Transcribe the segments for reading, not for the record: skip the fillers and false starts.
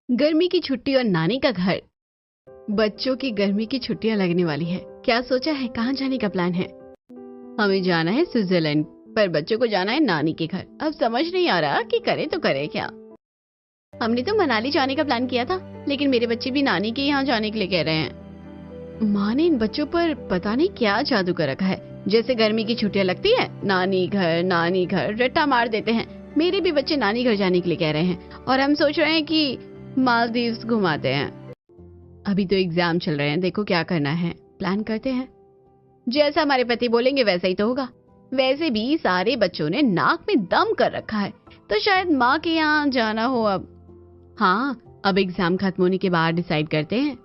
गर्मी की छुट्टी और नानी का घर। बच्चों की गर्मी की छुट्टियां लगने वाली है। क्या सोचा है, कहाँ जाने का प्लान है? हमें जाना है स्विट्जरलैंड, पर बच्चों को जाना है नानी के घर। अब समझ नहीं आ रहा कि करे तो करे क्या। हमने तो मनाली जाने का प्लान किया था, लेकिन मेरे बच्चे भी नानी के यहाँ जाने के लिए कह रहे हैं। माँ ने इन बच्चों पर पता नहीं क्या जादू कर रखा है। जैसे गर्मी की छुट्टियां लगती है, नानी घर रट्टा मार देते हैं। मेरे भी बच्चे नानी घर जाने के लिए कह रहे हैं और हम सोच रहे हैं कि मालदीव्स घुमाते हैं। अभी तो एग्जाम चल रहे हैं, देखो क्या करना है, प्लान करते हैं। जैसा हमारे पति बोलेंगे वैसा ही तो होगा। वैसे भी सारे बच्चों ने नाक में दम कर रखा है, तो शायद माँ के यहाँ जाना हो अब। हाँ, अब एग्जाम खत्म होने के बाद डिसाइड करते हैं।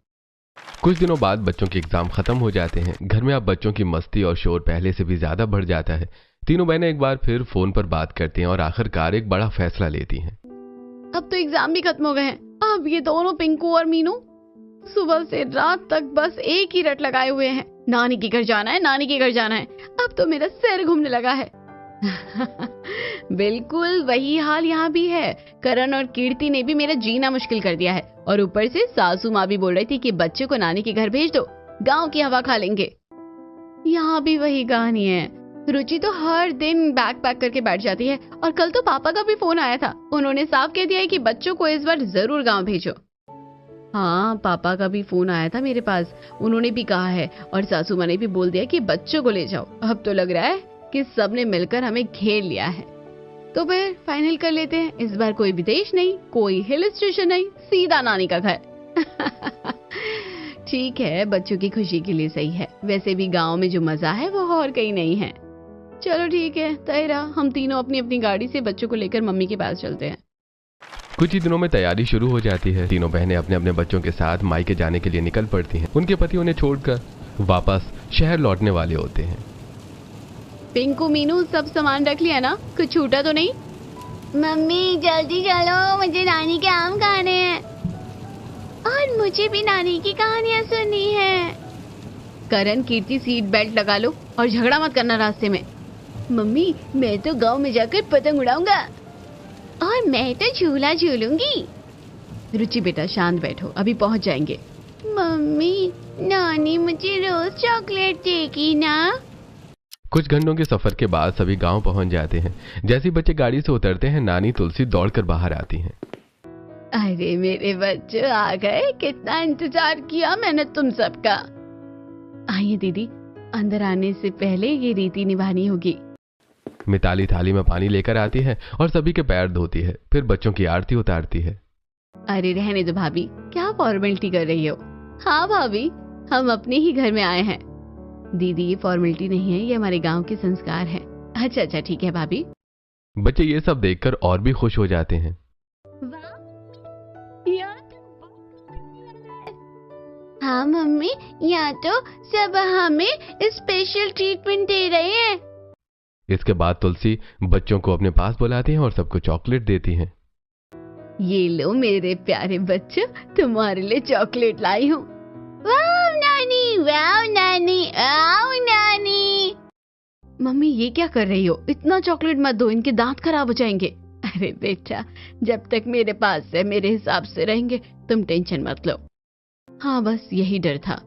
कुछ दिनों बाद बच्चों के एग्जाम खत्म हो जाते हैं। घर में अब बच्चों की मस्ती और शोर पहले से भी ज्यादा बढ़ जाता है। तीनों बहनें एक बार फिर फोन पर बात करती हैं और आखिरकार एक बड़ा फैसला लेती हैं। अब तो एग्जाम भी खत्म हो गए हैं। अब ये दोनों पिंकू और मीनू सुबह से रात तक बस एक ही रट लगाए हुए हैं, नानी के घर जाना है, नानी के घर जाना है। अब तो मेरा सिर घूमने लगा है। बिल्कुल वही हाल यहाँ भी है। करण और कीर्ति ने भी मेरा जीना मुश्किल कर दिया है, और ऊपर से सासू माँ भी बोल रही थी कि बच्चे को नानी के घर भेज दो, गांव की हवा खा लेंगे। यहाँ भी वही कहानी है। रुचि तो हर दिन बैग पैक करके बैठ जाती है, और कल तो पापा का भी फोन आया था। उन्होंने साफ कह दिया है कि बच्चों को इस बार जरूर गांव भेजो। हाँ, पापा का भी फोन आया था मेरे पास। उन्होंने भी कहा है, और सासू माँ ने भी बोल दिया कि बच्चों को ले जाओ। अब तो लग रहा है कि सबने मिलकर हमें घेर लिया है। तो फिर फाइनल कर लेते हैं, इस बार कोई विदेश नहीं, कोई हिल स्टेशन नहीं, सीधा नानी का घर। ठीक है, बच्चों की खुशी के लिए सही है। वैसे भी गांव में जो मजा है वो और कहीं नहीं है। चलो ठीक है, तय रहा। हम तीनों अपनी अपनी गाड़ी से बच्चों को लेकर मम्मी के पास चलते हैं। कुछ ही दिनों में तैयारी शुरू हो जाती है। तीनों बहनें अपने अपने बच्चों के साथ मायके जाने के लिए निकल पड़ती हैं। उनके पति उन्हें छोड़कर वापस शहर लौटने वाले होते हैं। पिंकू, मीनू, सब सामान रख लिया ना? कुछ छूटा तो नहीं? मम्मी जल्दी चलो, मुझे नानी के आम खाने हैं और मुझे भी नानी की कहानियाँ सुननी है। करण, कीर्ति, सीट बेल्ट लगा लो और झगड़ा मत करना रास्ते में। मम्मी मैं तो गांव में जाकर पतंग उड़ाऊंगा और मैं तो झूला झूलूंगी। रुचि बेटा शांत बैठो, अभी पहुंच जाएंगे। मम्मी नानी मुझे रोज चॉकलेट देगी ना? कुछ घंटों के सफर के बाद सभी गांव पहुंच जाते हैं। जैसे ही बच्चे गाड़ी से उतरते हैं, नानी तुलसी दौड़कर बाहर आती हैं। अरे मेरे बच्चे आ गए, कितना इंतजार किया मैंने तुम सबका। आइए दीदी, अंदर आने से पहले ये रीति निभानी होगी। मिताली थाली में पानी लेकर आती है और सभी के पैर धोती है, फिर बच्चों की आरती उतारती है। अरे रहने दो भाभी, क्या फॉर्मेलिटी कर रही हो? हाँ भाभी, हम अपने ही घर में आए हैं। दीदी ये फॉर्मेलिटी नहीं है, ये हमारे गांव के संस्कार है। अच्छा ठीक है भाभी। बच्चे ये सब देखकर और भी खुश हो जाते हैं। हाँ मम्मी, यहाँ तो सब हमें स्पेशल ट्रीटमेंट दे रहे हैं। इसके बाद तुलसी बच्चों को अपने पास बुलाती है और सबको चॉकलेट देती है। ये लो मेरे प्यारे बच्चों, तुम्हारे लिए चॉकलेट लाई हूँ। वाह नानी, आओ नानी। मम्मी ये क्या कर रही हो? इतना चॉकलेट मत दो, इनके दांत खराब हो जाएंगे। अरे बेटा, जब तक मेरे पास है मेरे हिसाब से रहेंगे, तुम टेंशन मत लो। हाँ बस यही डर था।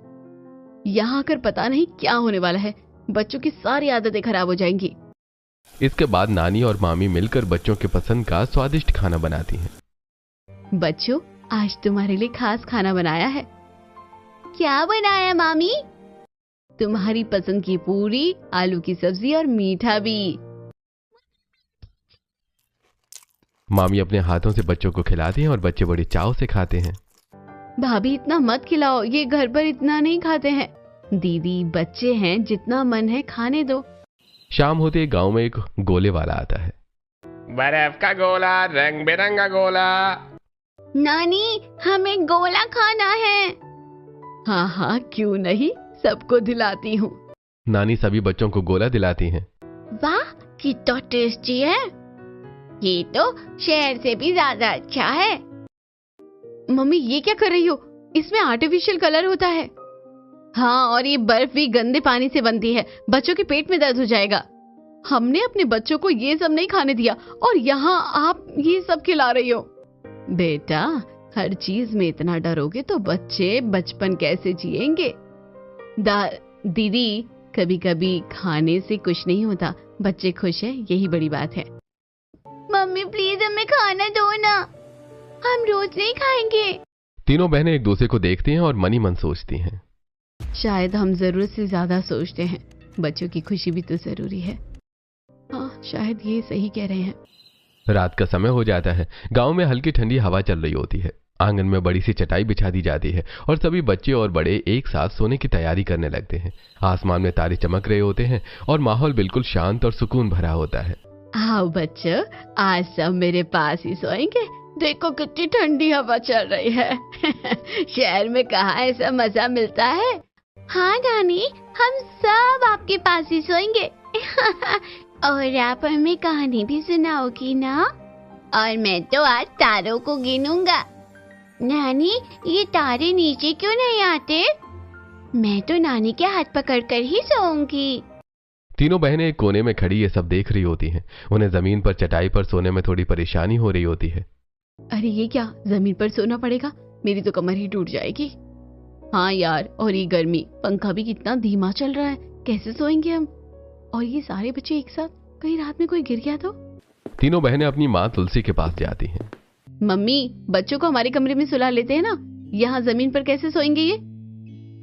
यहाँ आकर पता नहीं क्या होने वाला है, बच्चों की सारी आदतें खराब हो जाएंगी। इसके बाद नानी और मामी मिलकर बच्चों के पसंद का स्वादिष्ट खाना बनाती हैं। बच्चों, आज तुम्हारे लिए खास खाना बनाया है। क्या बनाया मामी? तुम्हारी पसंद की पूरी, आलू की सब्जी और मीठा भी। मामी अपने हाथों से बच्चों को खिलाती हैं और बच्चे बड़ी चाव से खाते हैं। भाभी इतना मत खिलाओ, ये घर पर इतना नहीं खाते हैं। दीदी बच्चे हैं, जितना मन है खाने दो। शाम होते ही गांव में एक गोले वाला आता है। बर्फ का गोला, रंग बिरंगा गोला। नानी हमें गोला खाना है। हाँ क्यों नहीं, सबको दिलाती हूँ। नानी सभी बच्चों को गोला दिलाती हैं। वाह कितना टेस्टी है, ये तो शहर से भी ज्यादा अच्छा है। मम्मी ये क्या कर रही हो? इसमें आर्टिफिशियल कलर होता है। हाँ, और ये बर्फ भी गंदे पानी से बनती है, बच्चों के पेट में दर्द हो जाएगा। हमने अपने बच्चों को ये सब नहीं खाने दिया, और यहाँ आप ये सब खिला रही हो। बेटा हर चीज में इतना डरोगे तो बच्चे बचपन कैसे जिएंगे? दीदी, कभी कभी खाने से कुछ नहीं होता, बच्चे खुश हैं यही बड़ी बात है। मम्मी प्लीज हमें खाना दो ना, हम रोज नहीं खाएंगे। तीनों बहनें एक दूसरे को देखती हैं और मन ही मन सोचती हैं, शायद हम जरूरत से ज्यादा सोचते हैं, बच्चों की खुशी भी तो जरूरी है। हाँ, शायद ये सही कह रहे हैं। रात का समय हो जाता है। गांव में हल्की ठंडी हवा चल रही होती है। आंगन में बड़ी सी चटाई बिछा दी जाती है और सभी बच्चे और बड़े एक साथ सोने की तैयारी करने लगते हैं। आसमान में तारे चमक रहे होते हैं और माहौल बिल्कुल शांत और सुकून भरा होता है। आओ बच्चों, आज सब मेरे पास ही सोएंगे। देखो कितनी ठंडी हवा चल रही है। शहर में कहाँ ऐसा मजा मिलता है। हाँ नानी, हम सब आपके पास ही सोएंगे। और आप हमें कहानी भी सुनाओगी ना? और मैं तो आज तारों को गिनूंगा। नानी, ये तारे नीचे क्यों नहीं आते? मैं तो नानी के हाथ पकड़कर ही सोऊंगी। तीनों बहनें एक कोने में खड़ी ये सब देख रही होती हैं। उन्हें जमीन पर चटाई पर सोने में थोड़ी परेशानी हो रही होती है। अरे ये क्या, जमीन पर सोना पड़ेगा? मेरी तो कमर ही टूट जाएगी। हाँ यार, और ये गर्मी, पंखा भी कितना धीमा चल रहा है, कैसे सोएंगे हम? और ये सारे बच्चे एक साथ, कहीं रात में कोई गिर गया तो? तीनों बहनें अपनी माँ तुलसी के पास जाती हैं। मम्मी, बच्चों को हमारे कमरे में सुला लेते हैं ना, यहाँ जमीन पर कैसे सोएंगे ये?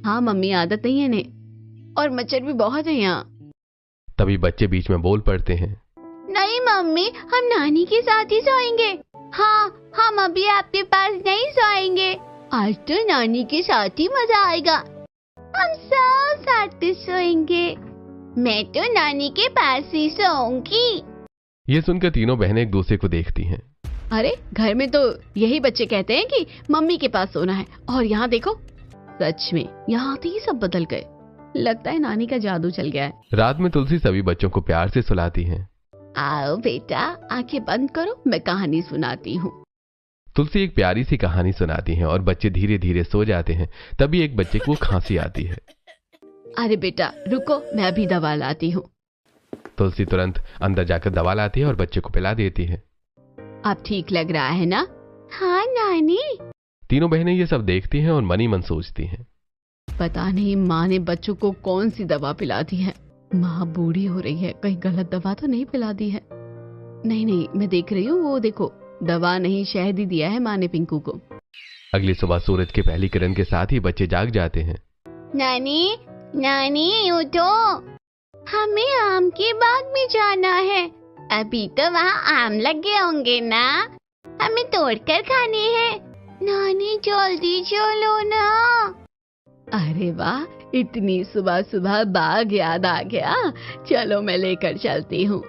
हाँ मम्मी, आदत नहीं है इन्हें, और मच्छर भी बहुत है यहाँ। तभी बच्चे बीच में बोल पड़ते हैं, नहीं मम्मी, हम नानी के साथ ही सोएंगे। हाँ, हम अभी आपके पास नहीं सोएंगे। आज तो नानी के साथ ही मजा आएगा। हम सब साथ में सोएंगे। मैं तो नानी के पास ही सोऊंगी। ये सुनकर तीनों बहनें एक दूसरे को देखती हैं। अरे घर में तो यही बच्चे कहते हैं कि मम्मी के पास सोना है, और यहाँ देखो, सच में यहाँ आते ही सब बदल गए। लगता है नानी का जादू चल गया है। रात में तुलसी सभी बच्चों को प्यार से सुलाती हैं। आओ बेटा, आंखें बंद करो, मैं कहानी सुनाती हूँ। तुलसी एक प्यारी सी कहानी सुनाती हैं और बच्चे धीरे धीरे सो जाते हैं। तभी एक बच्चे को खांसी आती है। अरे बेटा रुको, मैं अभी दवा लाती हूँ। तुलसी तुरंत अंदर जाकर दवा लाती है और बच्चे को पिला देती है। अब ठीक लग रहा है ना? हाँ नानी। तीनों बहनें ये सब देखती हैं और मन ही मन सोचती हैं, पता नहीं माँ ने बच्चों को कौन सी दवा पिला दी है। माँ बूढ़ी हो रही है, कहीं गलत दवा तो नहीं पिला दी है। नहीं, मैं देख रही हूँ, वो देखो, दवा नहीं शहद ही दिया है माँ ने पिंकू को। अगली सुबह सूरज की पहली किरण के साथ ही बच्चे जाग जाते हैं। नानी, नानी उठो, हमें आम के बाग में जाना है। अभी तो वहाँ आम लगे होंगे ना, हमें तोड़कर खाने हैं। नानी जल्दी चलो ना। अरे वाह, इतनी सुबह सुबह बाग याद आ गया। चलो मैं लेकर चलती हूँ।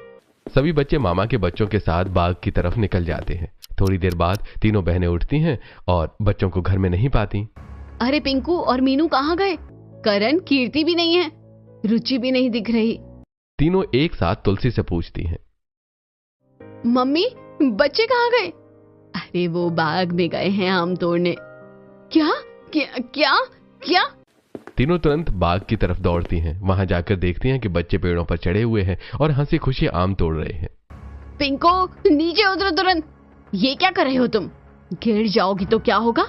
सभी बच्चे मामा के बच्चों के साथ बाग की तरफ निकल जाते हैं। थोड़ी देर बाद तीनों बहनें उठती हैं और बच्चों को घर में नहीं पाती। अरे पिंकू और मीनू कहाँ गए? करण, कीर्ति भी नहीं है, रुचि भी नहीं दिख रही। तीनों एक साथ तुलसी से पूछती हैं, मम्मी बच्चे कहाँ गए? अरे वो बाग में गए हैं आम तोड़ने। क्या क्या क्या क्या? तीनों तुरंत बाग की तरफ दौड़ती हैं। वहां जाकर देखती हैं कि बच्चे पेड़ों पर चढ़े हुए हैं और हंसी खुशी आम तोड़ रहे हैं। पिंको नीचे उतरो तुरंत। ये क्या कर रहे हो तुम? गिर जाओगी तो क्या होगा?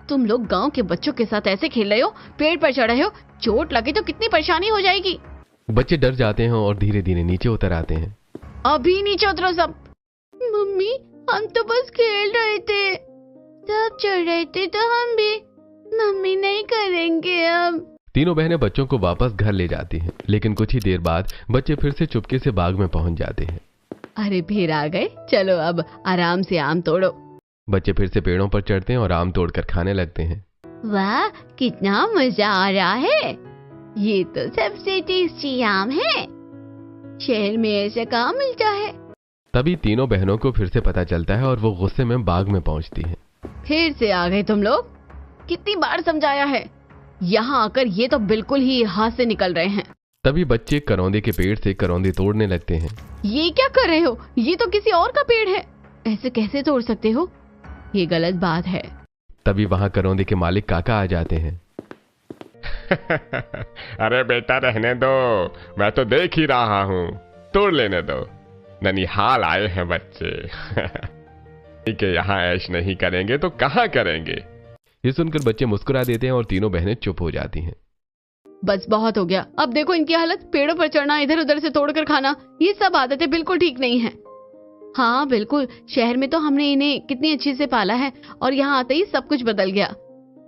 तुम लोग गांव के बच्चों के साथ ऐसे खेल रहे हो, पेड़ पर चढ़े हो, चोट लगे तो कितनी परेशानी हो जाएगी। बच्चे डर जाते हैं और धीरे धीरे नीचे उतर आते हैं। अभी नीचे उतरो सब। मम्मी, हम तो बस खेल रहे थे, सब चढ़ रहे थे तो हम भी। मम्मी नहीं करेंगे अब। तीनों बहनें बच्चों को वापस घर ले जाती हैं, लेकिन कुछ ही देर बाद बच्चे फिर से चुपके से बाग में पहुंच जाते हैं। अरे फिर आ गए, चलो अब आराम से आम तोड़ो। बच्चे फिर से पेड़ों पर चढ़ते हैं और आम तोड़कर खाने लगते हैं। वाह, कितना मजा आ रहा है। ये तो सबसे टेस्टी आम है, शहर में ऐसा कहाँ मिलता है। तभी तीनों बहनों को फिर से पता चलता है और वो गुस्से में बाग में पहुंचती हैं। फिर से आ गए तुम लोग? कितनी बार समझाया है, यहाँ आकर ये तो बिल्कुल ही हाथ से निकल रहे हैं। तभी बच्चे करौंदे के पेड़ से करौंदे तोड़ने लगते हैं। ये क्या कर रहे हो? ये तो किसी और का पेड़ है, ऐसे कैसे तोड़ सकते हो? ये गलत बात है। तभी वहां करौंदे के मालिक काका आ जाते हैं। अरे बेटा रहने दो, मैं तो देख ही रहा हूँ, तोड़ लेने दो। ननिहाल आए हैं बच्चे। कि यहाँ ऐश नहीं करेंगे तो कहाँ करेंगे। ये सुनकर बच्चे मुस्कुरा देते हैं और तीनों बहनें चुप हो जाती हैं। बस बहुत हो गया, अब देखो इनकी हालत, पेड़ों पर चढ़ना, इधर उधर से तोड़कर खाना, ये सब आदतें बिल्कुल ठीक नहीं है। हाँ बिल्कुल, शहर में तो हमने इन्हें कितनी अच्छी से पाला है और यहाँ आते ही सब कुछ बदल गया।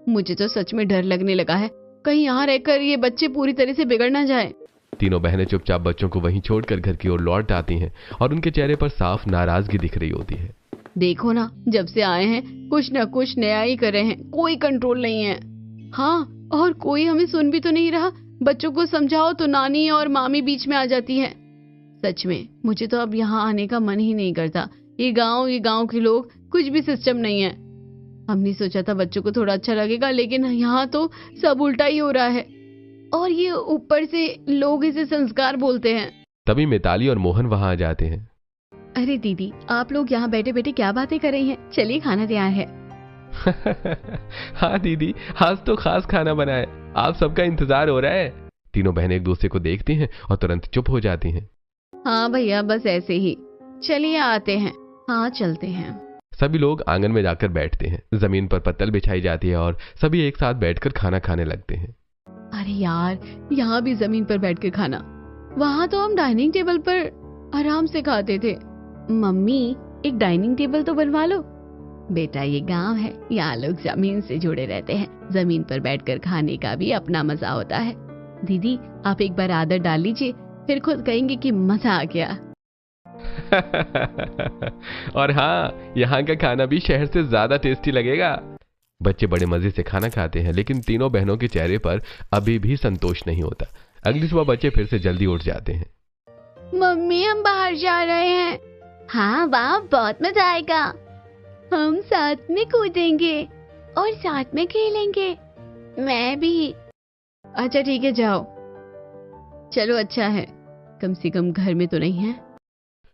मुझे तो सच में डर लगने लगा है, कहीं यहाँ रहकर ये बच्चे पूरी तरह से बिगड़ ना जाए। तीनों बहनें चुपचाप बच्चों को वहीं छोड़कर घर की ओर लौट आती हैं और उनके चेहरे पर साफ नाराजगी दिख रही होती है। देखो ना, जब से आए हैं कुछ न कुछ नया ही कर रहे हैं, कोई कंट्रोल नहीं है। हाँ, और कोई हमें सुन भी तो नहीं रहा। बच्चों को समझाओ तो नानी और मामी बीच में आ जाती है। सच में मुझे तो अब यहाँ आने का मन ही नहीं करता। ये गांव के लोग, कुछ भी सिस्टम नहीं है। हमने सोचा था बच्चों को थोड़ा अच्छा लगेगा, लेकिन यहाँ तो सब उल्टा ही हो रहा है। और ये ऊपर से लोग इसे संस्कार बोलते हैं। तभी मिताली और मोहन वहां आ जाते हैं। अरे दीदी, आप लोग यहाँ बैठे बैठे क्या बातें कर रही हैं? चलिए, खाना तैयार है। हाँ दीदी, आज तो खास खाना बना है, आप सबका इंतजार हो रहा है। तीनों बहनें एक दूसरे को देखती हैं और तुरंत चुप हो जाती हैं। हाँ भैया, बस ऐसे ही। चलिए आते हैं। हाँ चलते हैं। सभी लोग आंगन में जाकर बैठते हैं। जमीन पर पत्तल बिछाई जाती है और सभी एक साथ बैठकर खाना खाने लगते हैं। अरे यार, यहाँ भी जमीन पर बैठकर खाना, वहाँ तो हम डाइनिंग टेबल पर आराम से खाते थे। मम्मी, एक डाइनिंग टेबल तो बनवा लो। बेटा, ये गांव है, यहाँ लोग जमीन से जुड़े रहते हैं। जमीन पर बैठकर खाने का भी अपना मजा होता है। दीदी, आप एक बार आदत डाल लीजिए, फिर खुद कहेंगे कि मजा आ गया। और हाँ, यहाँ का खाना भी शहर से ज्यादा टेस्टी लगेगा। बच्चे बड़े मजे से खाना खाते हैं, लेकिन तीनों बहनों के चेहरे पर अभी भी संतोष नहीं होता। अगली सुबह बच्चे फिर से जल्दी उठ जाते हैं। मम्मी, हम बाहर जा रहे हैं। हाँ वाह, बहुत मजा आएगा। हम साथ में कूदेंगे और साथ में खेलेंगे। मैं भी। अच्छा ठीक है, जाओ। चलो, अच्छा है, कम से कम घर में तो नहीं है।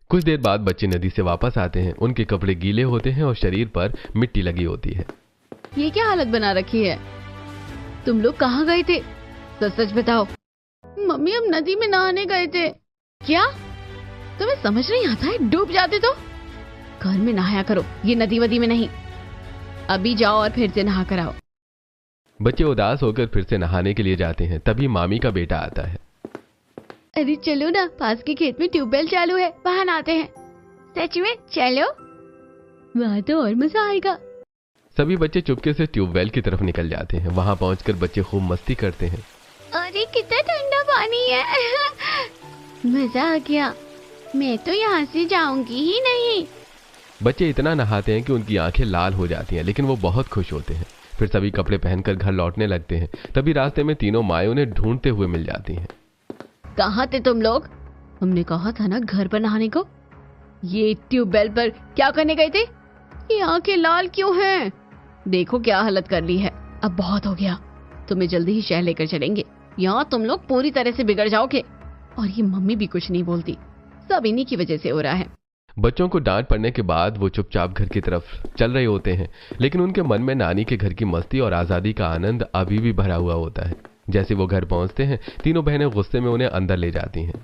कुछ देर बाद बच्चे नदी से वापस आते हैं। उनके कपड़े गीले होते हैं और शरीर पर मिट्टी लगी होती है। ये क्या हालत बना रखी है? तुम लोग कहाँ गए थे? सच बताओ। मम्मी, हम नदी में नहाने गए थे। क्या तुम्हें समझ नहीं आता है? डूब जाते तो घर में नहाया करो, ये नदी वदी में नहीं। अभी जाओ और फिर से नहा कर आओ। बच्चे उदास होकर फिर से नहाने के लिए जाते हैं। तभी मामी का बेटा आता है। अरे चलो ना, पास के खेत में ट्यूबवेल चालू है, वहां नहाते हैं। सच में? चलो। वहां तो और मजा आएगा। सभी बच्चे चुपके से ट्यूबवेल की तरफ निकल जाते हैं। वहां पहुंचकर बच्चे खूब मस्ती करते हैं। अरे कितना ठंडा पानी है। मजा आ गया। मैं तो यहाँ से जाऊंगी ही नहीं। बच्चे इतना नहाते हैं कि उनकी आंखें लाल हो जाती हैं, लेकिन वो बहुत खुश होते हैं। फिर सभी कपड़े पहनकर घर लौटने लगते हैं। तभी रास्ते में तीनों माएं उन्हें ढूंढते हुए मिल जाती हैं। कहाँ थे तुम लोग? हमने कहा था ना घर पर नहाने को। ये ट्यूबवेल पर क्या करने गए थे? ये आंखें लाल क्यों हैं? देखो क्या हालत कर ली है। अब बहुत हो गया, तुम्हें जल्दी ही शहर लेकर चलेंगे। यहाँ तुम लोग पूरी तरह से बिगड़ जाओगे। और ये मम्मी भी कुछ नहीं बोलती, सब इन्हीं की वजह से हो रहा है। बच्चों को डांट पड़ने के बाद वो चुपचाप घर की तरफ चल रहे होते हैं, लेकिन उनके मन में नानी के घर की मस्ती और आजादी का आनंद अभी भी भरा हुआ होता है। जैसे वो घर पहुंचते हैं, तीनों बहनें गुस्से में उन्हें अंदर ले जाती हैं।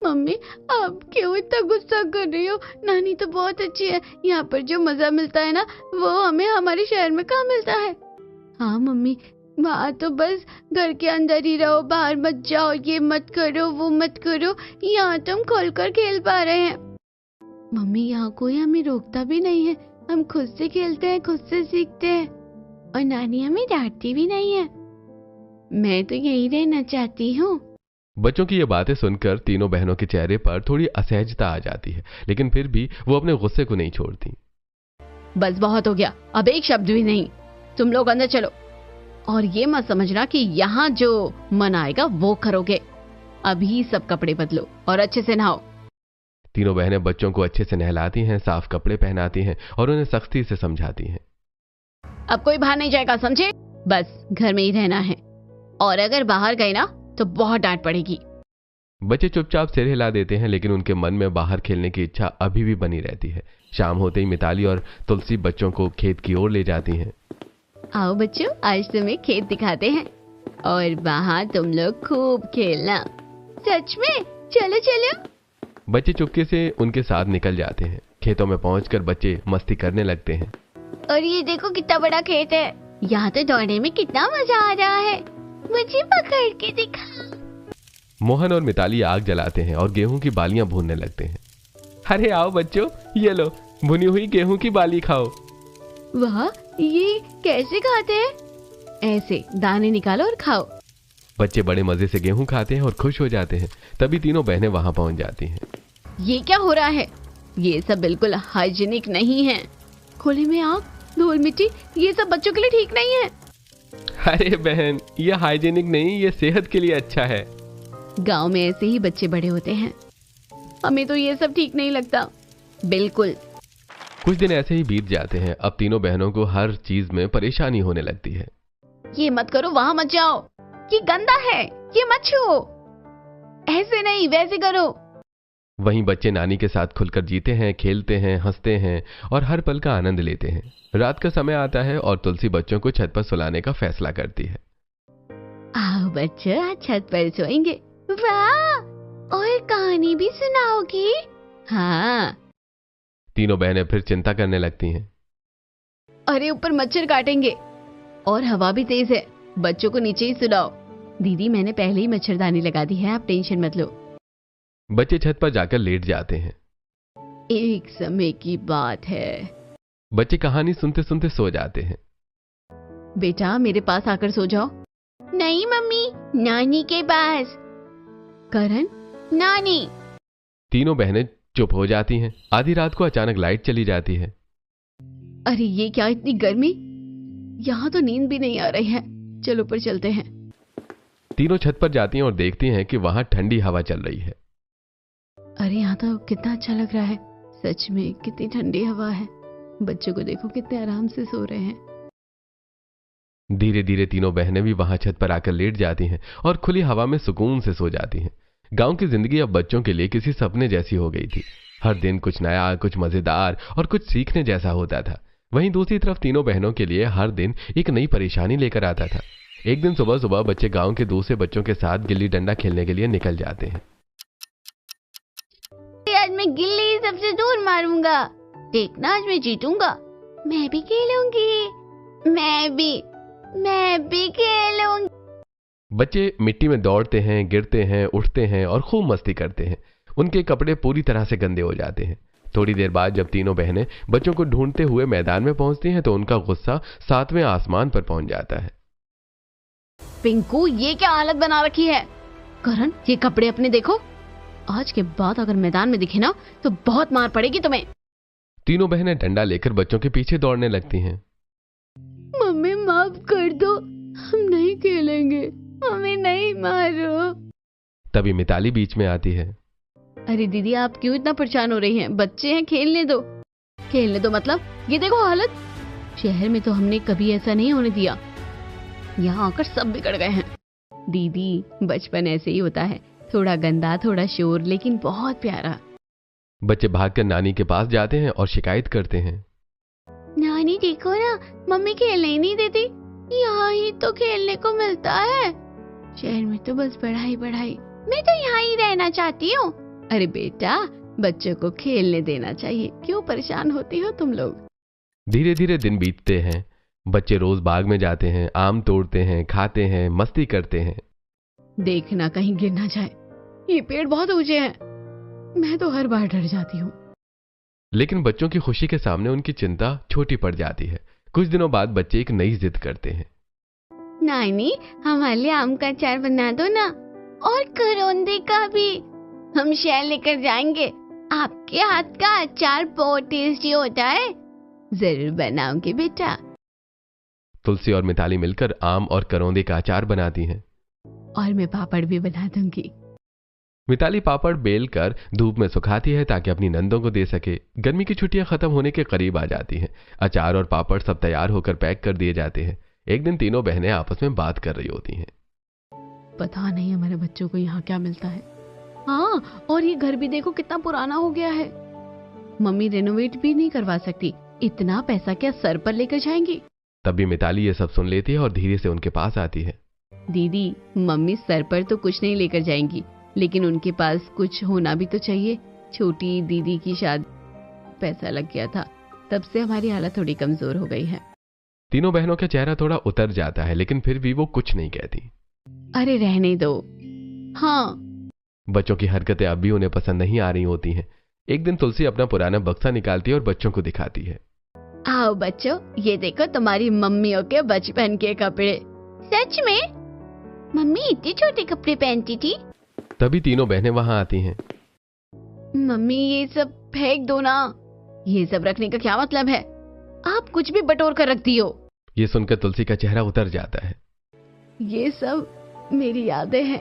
मम्मी, आप क्यों इतना गुस्सा कर रही हो? नानी तो बहुत अच्छी है। यहाँ पर जो मजा मिलता है ना, वो हमें हमारे शहर में कहाँ मिलता है। हाँ मम्मी, वहाँ तो बस घर के अंदर ही रहो, बाहर मत जाओ, ये मत करो, वो मत करो। यहाँ तो हम खोलकर खेल पा रहे हैं। मम्मी, यहाँ कोई हमें रोकता भी नहीं है। हम खुद से खेलते हैं, खुद से सीखते हैं। और नानी हमें डांटती भी नहीं है। मैं तो यहीं रहना चाहती हूँ। बच्चों की ये बातें सुनकर तीनों बहनों के चेहरे पर थोड़ी असहजता आ जाती है, लेकिन फिर भी वो अपने गुस्से को नहीं छोड़ती। बस बहुत हो गया, अब एक शब्द भी नहीं। तुम लोग अंदर चलो। और ये मत समझना कि यहाँ जो मन आएगा वो करोगे। अभी सब कपड़े बदलो और अच्छे से नहाओ। तीनों बहनें बच्चों को अच्छे से नहलाती हैं, साफ कपड़े पहनाती हैं और उन्हें सख्ती से समझाती हैं। अब कोई बाहर नहीं जाएगा, समझे? बस घर में ही रहना है। और अगर बाहर गए ना तो बहुत डांट पड़ेगी। बच्चे चुपचाप सिर हिला देते हैं, लेकिन उनके मन में बाहर खेलने की इच्छा अभी भी बनी रहती है। शाम होते ही मिताली और तुलसी बच्चों को खेत की ओर ले जाती हैं। आओ बच्चों, आज तुम्हें खेत दिखाते हैं और वहाँ तुम लोग खूब खेलना। सच में? चलो चलो। बच्चे चुपके से उनके साथ निकल जाते हैं। खेतों में पहुंचकर बच्चे मस्ती करने लगते हैं। और ये देखो कितना बड़ा खेत है, यहाँ तो दौड़ने में कितना मजा आ रहा है, मुझे पकड़ के दिखा। मोहन और मिताली आग जलाते हैं और गेहूं की बालियां भूनने लगते हैं। अरे आओ बच्चों, ये लो भुनी हुई गेहूं की बाली खाओ। वाह, ये कैसे खाते हैं? ऐसे दाने निकालो और खाओ। बच्चे बड़े मजे से गेहूं खाते हैं और खुश हो जाते हैं। तभी तीनों बहनें वहां पहुंच जाती हैं। ये क्या हो रहा है? ये सब बिल्कुल हाइजीनिक नहीं है। खुले में आग, धूल मिट्टी, ये सब बच्चों के लिए ठीक नहीं है। अरे बहन, ये हाइजीनिक नहीं, ये सेहत के लिए अच्छा है। गांव में ऐसे ही बच्चे बड़े होते हैं। हमें तो ये सब ठीक नहीं लगता बिल्कुल। कुछ दिन ऐसे ही बीत जाते हैं। अब तीनों बहनों को हर चीज में परेशानी होने लगती है। ये मत करो, वहां मत जाओ, ये गंदा है, ये मत छुओ, ऐसे नहीं वैसे करो। वहीं बच्चे नानी के साथ खुलकर जीते हैं, खेलते हैं, हंसते हैं और हर पल का आनंद लेते हैं। रात का समय आता है और तुलसी बच्चों को छत पर सुलाने का फैसला करती है। आओ बच्चों, आज छत पर सोएंगे। वाह, और कहानी भी सुनाओगी? हाँ। तीनों बहनें फिर चिंता करने लगती हैं। अरे ऊपर मच्छर काटेंगे और हवा भी तेज है, बच्चों को नीचे ही सुलाओ। दीदी, मैंने पहले ही मच्छरदानी लगा दी है, आप टेंशन मत लो। बच्चे छत पर जाकर लेट जाते हैं। एक समय की बात है। बच्चे कहानी सुनते सुनते सो जाते हैं। बेटा, मेरे पास आकर सो जाओ। नहीं मम्मी, नानी के पास। करण, नानी। तीनों बहनें चुप हो जाती हैं। आधी रात को अचानक लाइट चली जाती है। अरे ये क्या, इतनी गर्मी, यहाँ तो नींद भी नहीं आ रही है। चलो ऊपर चलते हैं। तीनों छत पर जाती हैं और देखती हैं कि वहां ठंडी हवा चल रही है। अरे यहाँ तो कितना अच्छा लग रहा है, सच में कितनी ठंडी हवा है। बच्चों को देखो कितने आराम से सो रहे हैं। धीरे धीरे तीनों बहनें भी वहां छत पर आकर लेट जाती हैं और खुली हवा में सुकून से सो जाती हैं। गांव की जिंदगी अब बच्चों के लिए किसी सपने जैसी हो गई थी। हर दिन कुछ नया, कुछ मजेदार और कुछ सीखने जैसा होता था। वहीं दूसरी तरफ तीनों बहनों के लिए हर दिन एक नई परेशानी लेकर आता था। एक दिन सुबह सुबह बच्चे गांव के दूसरे बच्चों के साथ गिल्ली डंडा खेलने के लिए निकल जाते हैं। आज मैं गिल्ली सबसे दूर मारूंगा, देखना आज मैं जीतूंगा। मैं भी खेलूंगी, मैं भी खेलूंगी। बच्चे मिट्टी में दौड़ते हैं, गिरते हैं, उठते हैं और खूब मस्ती करते हैं। उनके कपड़े पूरी तरह से गंदे हो जाते हैं। थोड़ी देर बाद जब तीनों बहनें बच्चों को ढूंढते हुए मैदान में पहुंचती हैं तो उनका गुस्सा 7वें आसमान पर पहुंच जाता है। पिंकू, ये क्या हालत बना रखी है? करण, ये कपड़े अपने देखो। आज के बाद अगर मैदान में दिखे ना तो बहुत मार पड़ेगी तुम्हें। तीनों बहनें डंडा लेकर बच्चों के पीछे दौड़ने लगती हैं। मम्मी माफ कर दो, हम नहीं खेलेंगे, हमें नहीं मारो। तभी मिताली बीच में आती है। अरे दीदी, आप क्यों इतना परेशान हो रही हैं? बच्चे हैं, खेलने दो। खेलने दो मतलब? ये देखो हालत। शहर में तो हमने कभी ऐसा नहीं होने दिया, यहाँ आकर सब बिगड़ गए हैं। दीदी, बचपन ऐसे ही होता है, थोड़ा गंदा, थोड़ा शोर, लेकिन बहुत प्यारा। बच्चे भागकर नानी के पास जाते हैं और शिकायत करते हैं। नानी देखो ना, मम्मी खेलने ही नहीं देती, यहाँ ही तो खेलने को मिलता है। शहर में तो बस पढ़ाई पढ़ाई, मैं तो यहाँ ही रहना चाहती हूँ। अरे बेटा, बच्चों को खेलने देना चाहिए, क्यों परेशान होती हो तुम लोग? धीरे धीरे दिन बीतते हैं। बच्चे रोज बाग में जाते हैं, आम तोड़ते हैं, खाते हैं, मस्ती करते हैं। देखना कहीं गिर ना जाए, ये पेड़ बहुत ऊंचे हैं, मैं तो हर बार डर जाती हूँ। लेकिन बच्चों की खुशी के सामने उनकी चिंता छोटी पड़ जाती है। कुछ दिनों बाद बच्चे एक नई जिद करते हैं। नानी, हमारे लिए आम का अचार बना दो ना, और करौंदे का भी। हम शहर लेकर जाएंगे, आपके हाथ का अचार बहुत टेस्टी होता है। जरूर बनाऊंगी बेटा। तुलसी और मिताली मिलकर आम और करौंदे का अचार बनाती हैं। और मैं पापड़ भी बना दूंगी। मिताली पापड़ बेल कर धूप में सुखाती है ताकि अपनी नंदों को दे सके। गर्मी की छुट्टियां खत्म होने के करीब आ जाती हैं। अचार और पापड़ सब तैयार होकर पैक कर दिए जाते हैं। एक दिन तीनों बहनें आपस में बात कर रही होती हैं। पता नहीं हमारे बच्चों को यहाँ क्या मिलता है। हाँ, और ये घर भी देखो कितना पुराना हो गया है। मम्मी रेनोवेट भी नहीं करवा सकती, इतना पैसा क्या सर पर लेकर जाएंगी? तभी मिताली ये सब सुन लेती है और धीरे से उनके पास आती है। दीदी, मम्मी सर पर तो कुछ नहीं लेकर जाएंगी, लेकिन उनके पास कुछ होना भी तो चाहिए। छोटी दीदी की शादी। पैसा लग गया था, तब से हमारी हालत थोड़ी कमजोर हो गई है। तीनों बहनों का चेहरा थोड़ा उतर जाता है, लेकिन फिर भी वो कुछ नहीं कहती। अरे रहने दो। हाँ। बच्चों की हरकतें अब भी उन्हें पसंद नहीं आ रही होती हैं। एक दिन तुलसी अपना पुराना बक्सा निकालती है और बच्चों को दिखाती है। आओ बच्चों, ये देखो तुम्हारी मम्मियों के बचपन के कपड़े। सच में? मम्मी इतने छोटे कपड़े पहनती थी? तभी तीनों बहनें वहां आती हैं। मम्मी ये सब फेंक दो ना, ये सब रखने का क्या मतलब है? आप कुछ भी बटोर कर रख दियो। ये सुनकर तुलसी का चेहरा उतर जाता है। ये सब मेरी यादें हैं।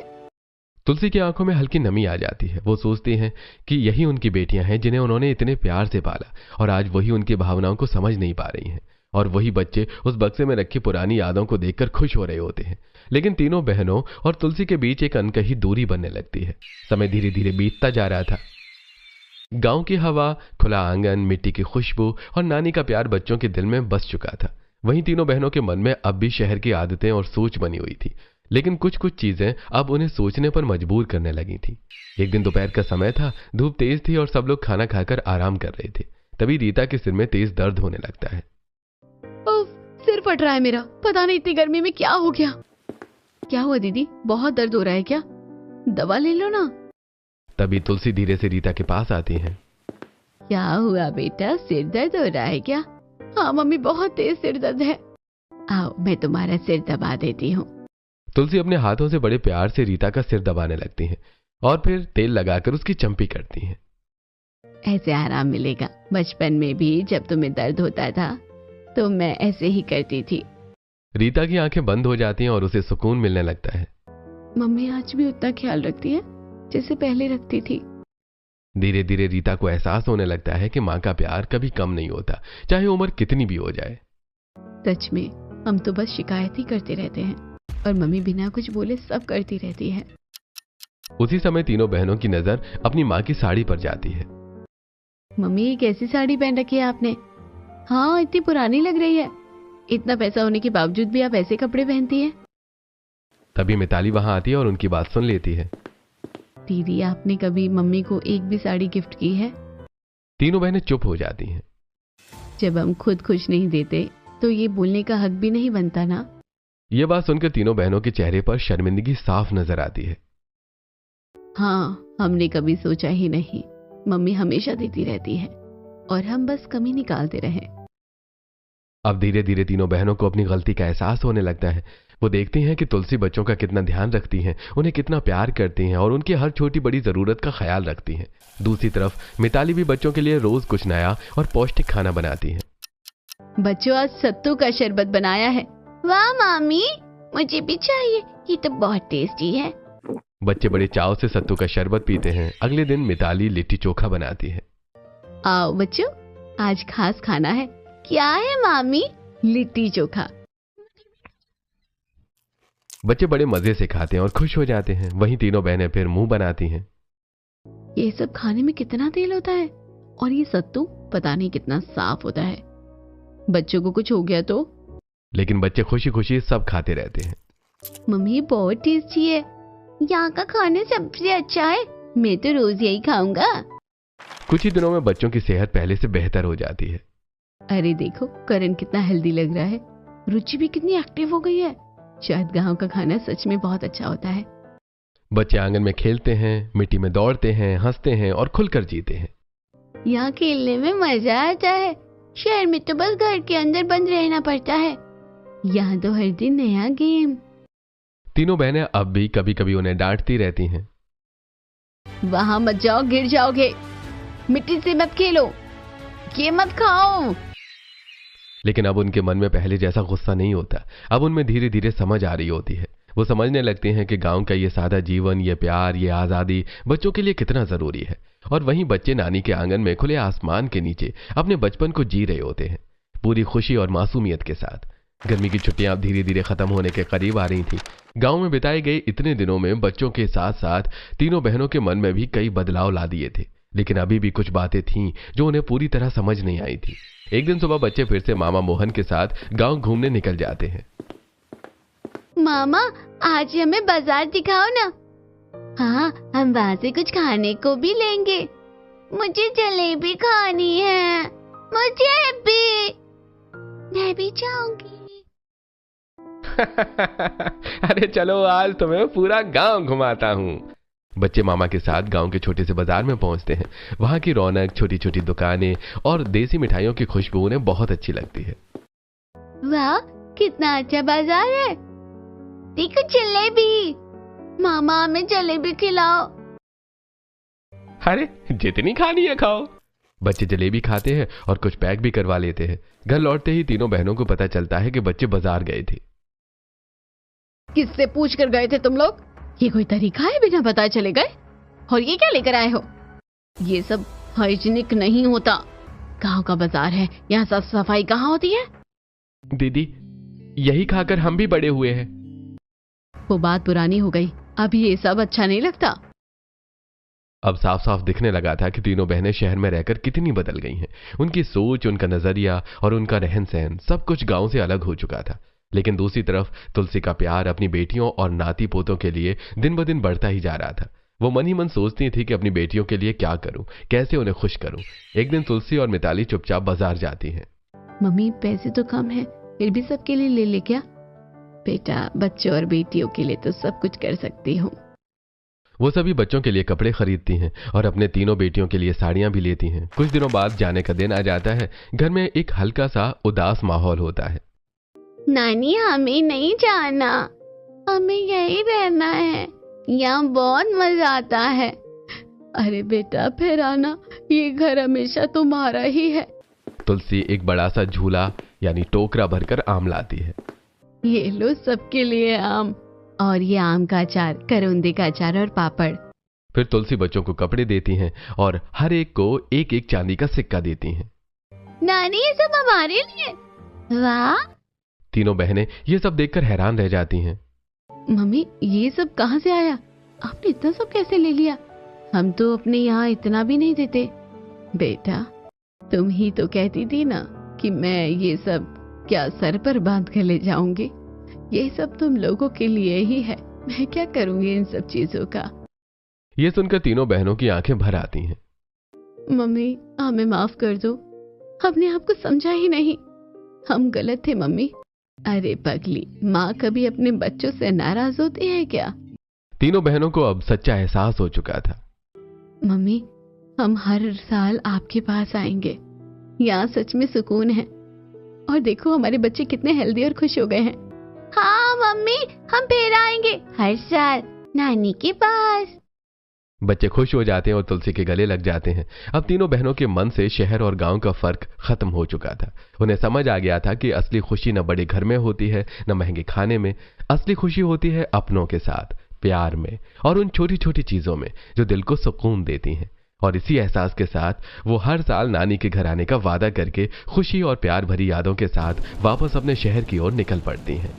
तुलसी की आंखों में हल्की नमी आ जाती है। वो सोचती हैं कि यही उनकी बेटियां हैं जिन्हें उन्होंने इतने प्यार से पाला, और आज वही उनकी भावनाओं को समझ नहीं पा रही हैं। और वही बच्चे उस बक्से में रखी पुरानी यादों को देखकर खुश हो रहे होते हैं। लेकिन तीनों बहनों और तुलसी के बीच एक अनकही दूरी बनने लगती है। समय धीरे धीरे बीतता जा रहा था। गांव की हवा, खुला आंगन, मिट्टी की खुशबू और नानी का प्यार बच्चों के दिल में बस चुका था। वहीं तीनों बहनों के मन में अब भी शहर की आदतें और सोच बनी हुई थी, लेकिन कुछ कुछ चीजें अब उन्हें सोचने पर मजबूर करने लगी थी। एक दिन दोपहर का समय था, धूप तेज थी और सब लोग खाना खाकर आराम कर रहे थे। तभी रीता के सिर में तेज दर्द होने लगता है। उफ, सिर फट रहा है मेरा, पता नहीं इतनी गर्मी में क्या हो गया। क्या हुआ दीदी, बहुत दर्द हो रहा है क्या? दवा ले लो ना। तभी तुलसी धीरे से रीता के पास आती है। क्या हुआ बेटा, सिर दर्द हो रहा है क्या? हाँ मम्मी, बहुत तेज सिर दर्द है। आओ मैं तुम्हारा सिर दबा देती हूँ। तुलसी अपने हाथों से बड़े प्यार से रीता का सिर दबाने लगती हैं और फिर तेल लगाकर उसकी चंपी करती हैं। ऐसे आराम मिलेगा। बचपन में भी जब तुम्हें दर्द होता था तो मैं ऐसे ही करती थी। रीता की आंखें बंद हो जाती हैं और उसे सुकून मिलने लगता है। मम्मी आज भी उतना ख्याल रखती है जैसे पहले रखती थी। धीरे धीरे रीता को एहसास होने लगता है कि माँ का प्यार कभी कम नहीं होता, चाहे उम्र कितनी भी हो जाए। सच में हम तो बस शिकायत ही करते रहते हैं और मम्मी बिना कुछ बोले सब करती रहती है। उसी समय तीनों बहनों की नजर अपनी माँ की साड़ी पर जाती है। मम्मी ये कैसी साड़ी पहन रखी है आपने? हाँ इतनी पुरानी लग रही है। इतना पैसा होने के बावजूद भी आप ऐसे कपड़े पहनती हैं। तभी मिताली वहां आती है और उनकी बात सुन लेती है। दीदी आपने कभी मम्मी को एक भी साड़ी गिफ्ट की है? तीनों बहनें चुप हो जाती हैं। जब हम खुद कुछ नहीं देते तो ये बोलने का हक भी नहीं बनता ना। ये बात सुनकर तीनों बहनों के चेहरे पर शर्मिंदगी साफ नजर आती है। हाँ हमने कभी सोचा ही नहीं। मम्मी हमेशा देती रहती है और हम बस कमी निकालते रहे। अब धीरे धीरे तीनों बहनों को अपनी गलती का एहसास होने लगता है। वो देखती हैं कि तुलसी बच्चों का कितना ध्यान रखती हैं, उन्हें कितना प्यार करती हैं और उनकी हर छोटी बड़ी जरूरत का ख्याल रखती हैं। दूसरी तरफ मिताली भी बच्चों के लिए रोज कुछ नया और पौष्टिक खाना बनाती है। बच्चों आज सत्तू का शरबत बनाया है। वाह मामी, मुझे भी चाहिए, ये तो बहुत टेस्टी है। बच्चे बड़े चाव से सत्तू का शरबत पीते हैं। अगले दिन मिताली लिट्टी चोखा बनाती है। आओ बच्चों, आज खास खाना है। क्या है मामी? लिट्टी चोखा। बच्चे बड़े मजे से खाते हैं और खुश हो जाते हैं। वहीं तीनों बहनें फिर मुंह बनाती हैं। ये सब खाने में कितना तेल होता है और ये सत्तू पता नहीं कितना साफ होता है। बच्चों को कुछ हो गया तो? लेकिन बच्चे खुशी खुशी सब खाते रहते हैं। मम्मी बहुत टेस्टी है। यहाँ का खाना सबसे अच्छा है, मैं तो रोज यही खाऊंगा। कुछ ही दिनों में बच्चों की सेहत पहले से बेहतर हो जाती है। अरे देखो करण कितना हेल्दी लग रहा है। रुचि भी कितनी एक्टिव हो गई है। शायद गांव का खाना सच में बहुत अच्छा होता है। बच्चे आंगन में खेलते हैं, मिट्टी में दौड़ते हैं, हंसते हैं और खुलकर जीते हैं। यहाँ खेलने में मजा आता है। शहर में तो बस घर के अंदर बंद रहना पड़ता है। यहाँ तो हर दिन नया गेम। तीनों बहनें अब भी कभी कभी उन्हें डांटती रहती हैं। वहां मत जाओ, गिर जाओगे। मिट्टी से मत खेलो, ये मत खाओ। लेकिन अब उनके मन में पहले जैसा गुस्सा नहीं होता। अब उनमें धीरे धीरे समझ आ रही होती है। वो समझने लगते हैं कि गांव का ये सादा जीवन, ये प्यार, ये आजादी बच्चों के लिए कितना जरूरी है। और वहीं बच्चे नानी के आंगन में खुले आसमान के नीचे अपने बचपन को जी रहे होते हैं, पूरी खुशी और मासूमियत के साथ। गर्मी की छुट्टियां अब धीरे धीरे खत्म होने के करीब आ रही थी। गांव में बिताए गए इतने दिनों में बच्चों के साथ साथ तीनों बहनों के मन में भी कई बदलाव ला दिए थे। लेकिन अभी भी कुछ बातें थीं जो उन्हें पूरी तरह समझ नहीं आई थी। एक दिन सुबह बच्चे फिर से मामा मोहन के साथ गांव घूमने निकल जाते हैं। मामा आज हमें बाजार दिखाओ ना। हाँ, हम वहाँ से कुछ खाने को भी लेंगे। मुझे जलेबी खानी है, मुझे भी। मैं भी चाहूंगी। अरे चलो आज तुम्हें पूरा गांव घुमाता हूँ। बच्चे मामा के साथ गांव के छोटे से बाजार में पहुंचते हैं। वहां की रौनक, छोटी छोटी दुकानें और देसी मिठाइयों की खुशबू उन्हें बहुत अच्छी लगती है। वाह, कितना अच्छा बाजार है। देखो जलेबी, मामा हमें जलेबी खिलाओ। अरे जितनी खानी है खाओ। बच्चे जलेबी खाते हैं और कुछ पैक भी करवा लेते हैं। घर लौटते ही तीनों बहनों को पता चलता है कि बच्चे बाजार गए थे। किससे पूछ कर गए थे तुम लोग? ये कोई तरीका है बिना बताए चले गए? और ये क्या लेकर आए हो? ये सब हाइजीनिक नहीं होता। गांव का बाजार है, यहाँ साफ सफाई कहाँ होती है? दीदी, यही खाकर हम भी बड़े हुए हैं। वो बात पुरानी हो गई, अब ये सब अच्छा नहीं लगता। अब साफ साफ दिखने लगा था कि तीनों बहनें शहर में रहकर कितनी बदल गई हैं। उनकी सोच, उनका नजरिया और उनका रहन सहन सब कुछ गांव से अलग हो चुका था। लेकिन दूसरी तरफ तुलसी का प्यार अपनी बेटियों और नाती पोतों के लिए दिन ब दिन बढ़ता ही जा रहा था। वो मन ही मन सोचती थी कि अपनी बेटियों के लिए क्या करूं, कैसे उन्हें खुश करूं। एक दिन तुलसी और मिताली चुपचाप बाजार जाती हैं। मम्मी, पैसे तो कम है, फिर भी सबके लिए ले ले क्या? बेटा, बच्चों और बेटियों के लिए तो सब कुछ कर सकती हूँ। वो सभी बच्चों के लिए कपड़े खरीदती हैं और अपने तीनों बेटियों के लिए साड़ियां भी लेती हैं। कुछ दिनों बाद जाने का दिन आ जाता है। घर में एक हल्का सा उदास माहौल होता है। नानी, हमें नहीं जाना, हमें यहीं रहना है, यहाँ बहुत मजा आता है। अरे बेटा, फिर आना, ये घर हमेशा तुम्हारा ही है। तुलसी एक बड़ा सा झूला यानी टोकरा भरकर आम लाती है। ये लो सबके लिए आम, और ये आम का अचार, करौंदे का अचार और पापड़। फिर तुलसी बच्चों को कपड़े देती हैं और हर एक को एक एक चांदी का सिक्का देती हैं। नानी, ये सब हमारे लिए? वाह। तीनों बहनें ये सब देखकर हैरान रह जाती हैं। मम्मी, ये सब कहाँ से आया? आपने इतना सब कैसे ले लिया? हम तो अपने यहाँ इतना भी नहीं देते। बेटा, तुम ही तो कहती थी ना कि मैं ये सब क्या सर पर बांध कर ले जाऊंगी? ये सब तुम लोगों के लिए ही है, मैं क्या करूंगी इन सब चीजों का? ये सुनकर तीनों बहनों की आंखें भर आती हैं। मम्मी, हमें माफ कर दो, हमने आपको समझा ही नहीं, हम गलत थे मम्मी। अरे पगली, माँ कभी अपने बच्चों से नाराज होती है क्या? तीनों बहनों को अब सच्चा एहसास हो चुका था। मम्मी, हम हर साल आपके पास आएंगे, यहाँ सच में सुकून है। और देखो हमारे बच्चे कितने हेल्दी और खुश हो गए हैं। हाँ मम्मी, हम फिर आएंगे हर साल नानी के पास। बच्चे खुश हो जाते हैं और तुलसी के गले लग जाते हैं। अब तीनों बहनों के मन से शहर और गांव का फर्क खत्म हो चुका था। उन्हें समझ आ गया था कि असली खुशी न बड़े घर में होती है, न महंगे खाने में। असली खुशी होती है अपनों के साथ, प्यार में और उन छोटी छोटी चीजों में जो दिल को सुकून देती हैं। और इसी एहसास के साथ वो हर साल नानी के घर आने का वादा करके खुशी और प्यार भरी यादों के साथ वापस अपने शहर की ओर निकल पड़ती हैं।